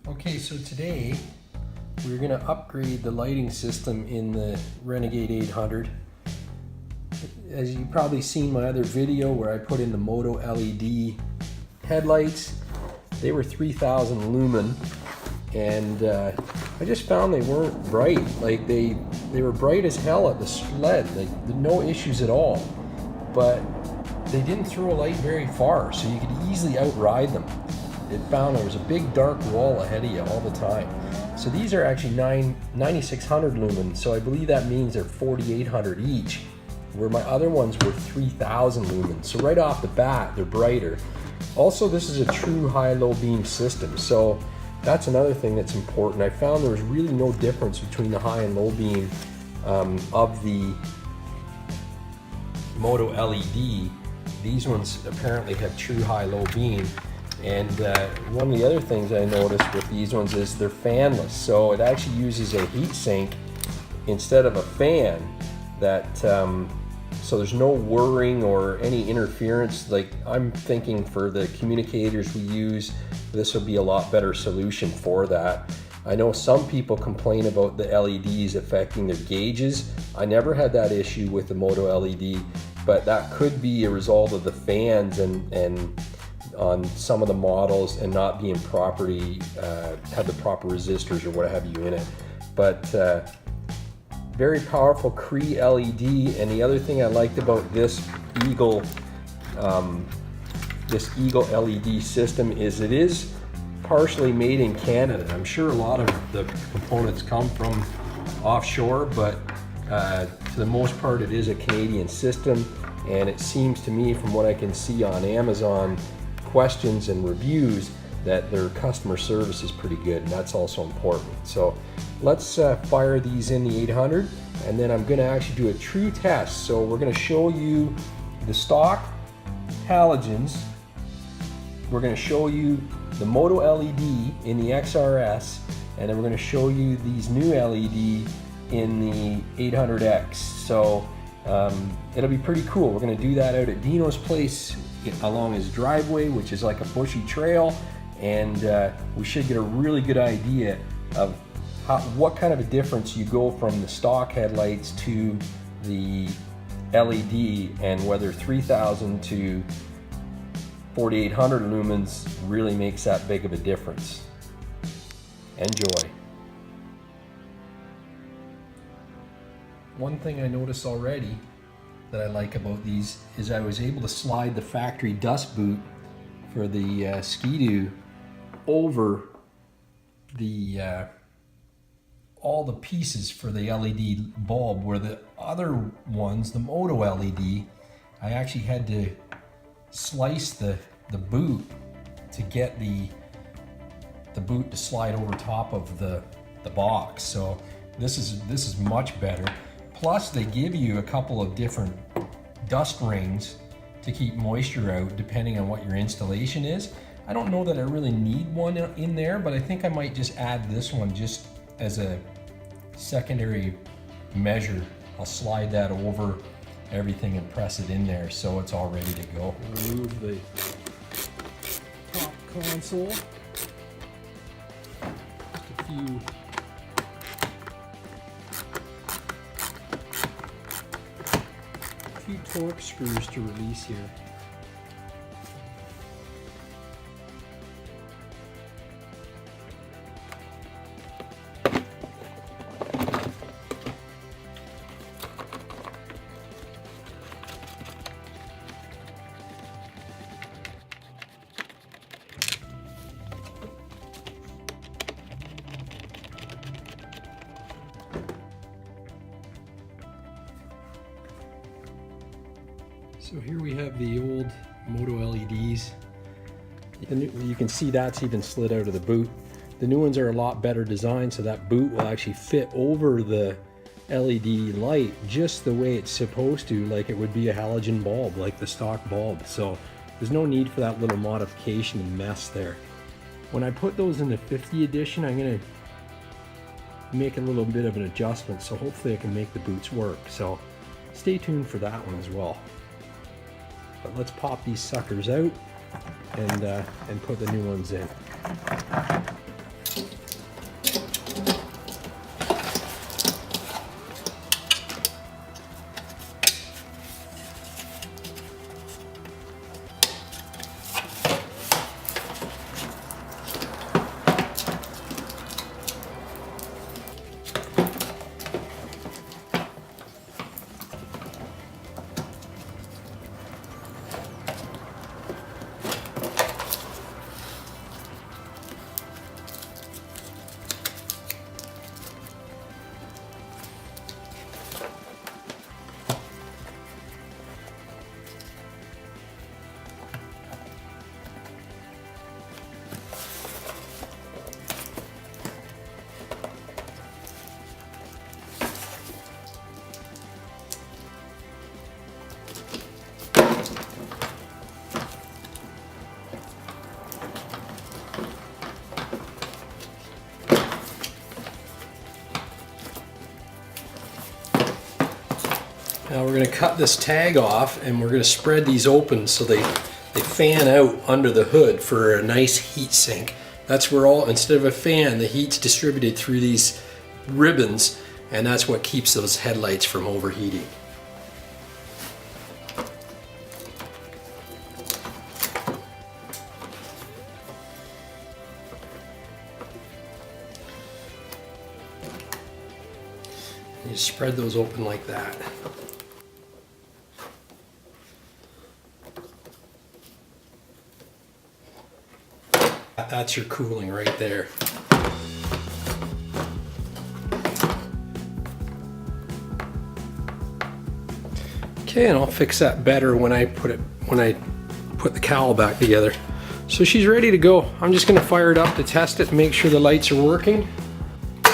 Okay, so today we're going to upgrade the lighting system in the Renegade 800. As you've probably seen my other video where I put in the Moto LED headlights, they were 3000 lumen, and I just found they weren't bright. Like they were bright as hell at the sled, like no issues at all, but they didn't throw a light very far, so you could easily outride them. It found there was a big dark wall ahead of you all the time. So these are actually 9600 lumen, so I believe that means they're 4800 each, where my other ones were 3000 lumen. So right off the bat, they're brighter. Also, this is a true high-low beam system, so that's another thing that's important. I found there was really no difference between the high and low beam of the Moto LED. These ones apparently have true high-low beam. And one of the other things I noticed with these ones is they're fanless, so it actually uses a heat sink instead of a fan. That so there's no whirring or any interference. Like, I'm thinking for the communicators we use, this would be a lot better solution for that. I know some people complain about the LEDs affecting their gauges. I never had that issue with the Moto LED, but that could be a result of the fans and on some of the models and not being properly have the proper resistors or what have you in it. But very powerful Cree LED. And the other thing I liked about this Eagle LED system is it is partially made in Canada. I'm sure a lot of the components come from offshore, but to the most part it is a Canadian system. And it seems to me, from what I can see on Amazon questions and reviews, that their customer service is pretty good, and that's also important. So let's fire these in the 800, and then I'm going to actually do a true test. So we're going to show you the stock halogens, we're going to show you the Moto LED in the XRS, and then we're going to show you these new LED in the 800X. So it'll be pretty cool. We're going to do that out at Dino's place along his driveway, which is like a bushy trail, and we should get a really good idea of what kind of a difference you go from the stock headlights to the LED, and whether 3000 to 4800 lumens really makes that big of a difference. Enjoy. One thing I noticed already that I like about these is I was able to slide the factory dust boot for the skidoo over the all the pieces for the LED bulb, where the other ones, the Moto LED, I actually had to slice the boot to get the boot to slide over top of the box. So this is much better. Plus, they give you a couple of different dust rings to keep moisture out depending on what your installation is. I don't know that I really need one in there, but I think I might just add this one just as a secondary measure. I'll slide that over everything and press it in there so it's all ready to go. Remove the top console. Just a few torque screws to release here. So here we have the old Moto LEDs. You can see that's even slid out of the boot. The new ones are a lot better designed, so that boot will actually fit over the LED light just the way it's supposed to, like it would be a halogen bulb, like the stock bulb. So there's no need for that little modification and mess there. When I put those in the 50 edition, I'm going to make a little bit of an adjustment, so hopefully I can make the boots work. So stay tuned for that one as well. But let's pop these suckers out and put the new ones in. Now we're going to cut this tag off and we're going to spread these open so they fan out under the hood for a nice heat sink. That's where instead of a fan, the heat's distributed through these ribbons, and that's what keeps those headlights from overheating. You spread those open like that. That's your cooling right there. Okay, and I'll fix that better when I put the cowl back together. So she's ready to go. I'm just going to fire it up to test it and make sure the lights are working. They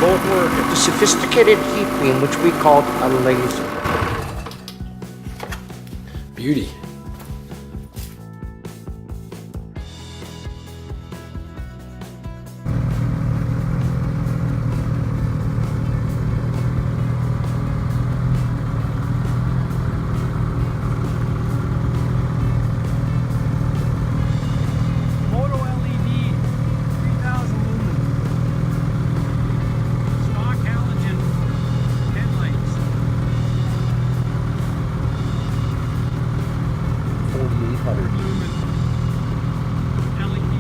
both work. The sophisticated heat beam, which we called a laser. Beauty. Moto LED, 3000 lumen. Stock halogen headlights. 4800 lumen LED.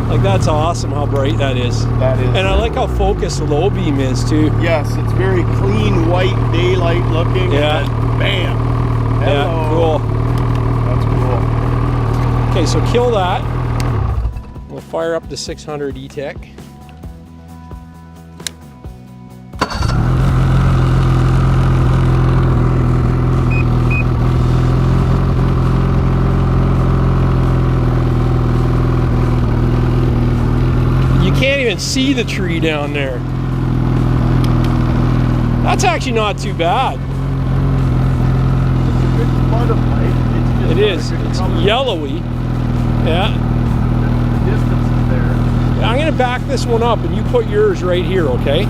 Like, that's awesome how bright that is. That is. And I like how focused the low beam is too. Yes, it's very clean, white, daylight looking. Yeah. And then, bam. Yeah, Hello. cool. That's cool. Okay, so kill that. We'll fire up the 600 etec. You can't even see the tree down there. That's actually not too bad. It's a good flood of light. It's just It is. a good It's color. yellowy. Yeah. The distance is there. I'm gonna back this one up and you put yours right here, okay?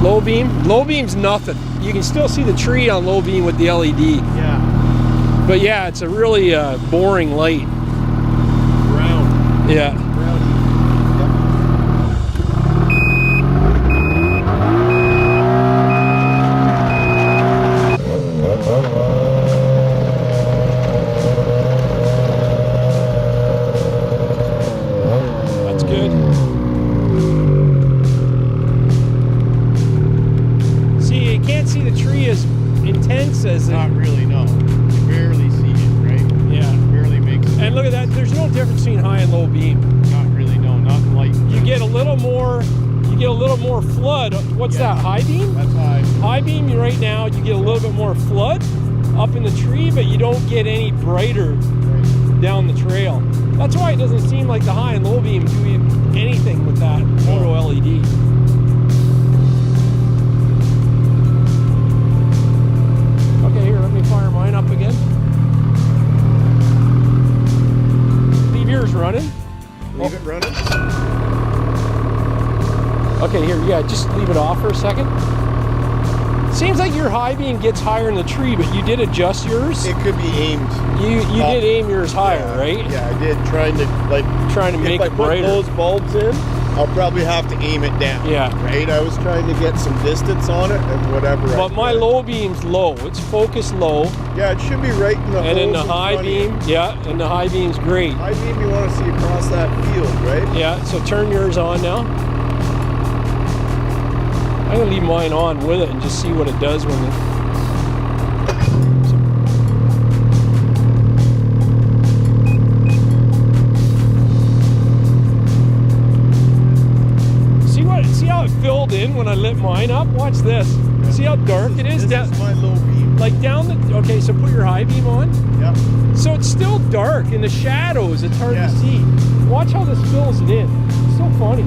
Low beam? Low beam's nothing. You can still see the tree on low beam with the LED. Yeah. But yeah, it's a really boring light. Brown. Yeah. Brownie. That's good. See, you can't see the tree as intense as it. Not really, no. You barely see it, right? Yeah. Barely makes it. And look at that, there's no difference between high and low beam. Not really, no. Not in light. You get a little more flood. What's Yeah. that, high beam? That's high. High beam right now, you get a little bit more flood up in the tree, but you don't get any brighter Right. down the trail. That's why it doesn't seem like the high and low beam do anything with that Moto LED. Okay, here, let me fire mine up again. Leave yours running. Leave it running. Okay, here, yeah, just leave it off for a second. Seems like your high beam gets higher in the tree, but you did adjust yours. It could be aimed. You did aim yours higher, Yeah, right? Yeah, I did. Trying to Make if it I put brighter. those bulbs in, I'll probably have to aim it down. Yeah. Right. I was trying to get some distance on it and whatever. But my low beam's low. It's focused low. Yeah, it should be right in the. And then the holes in high front of you. beam, yeah, and the high beam's great. High beam, you want to see across that field, right? Yeah, so turn yours on now. I'm gonna leave mine on with it and just see what it does when it. See how it filled in when I lit mine up? Watch this. See how dark it is? This is my low beam. Like down the, okay, so put your high beam on. Yep. So it's still dark in the shadows, it's hard Yeah. to see. Watch how this fills it in. It's so funny.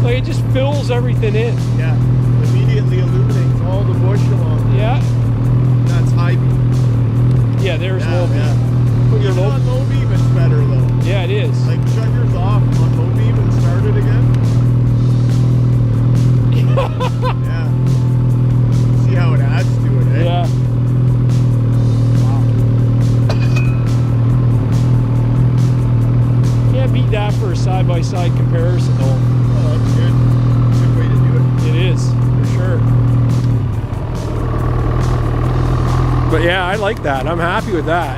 Like it just fills everything in. Yeah. Immediately illuminates all the bush along. Yeah. That's high beam. Yeah, there's Yeah, low beam. yeah. Put your Even low, on low beam, it's better though. yeah, it But yeah, I like that. I'm happy with that.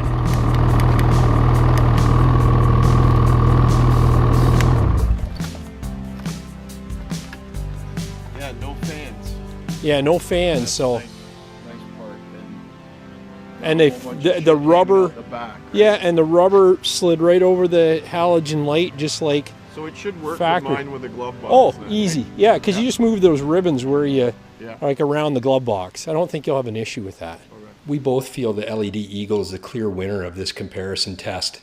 Yeah, no fans. Yeah, no fans, That's so. nice part. And not a they, whole bunch the of shit rubber, hanging out the back, right? yeah, and the rubber slid right over the halogen light, just like So it should work factory. with mine with a glove box. Oh, then, easy. right? Yeah, because you just move those ribbons where you, Yeah. like around the glove box. I don't think you'll have an issue with that. Okay. We both feel the LED Eagle is the clear winner of this comparison test.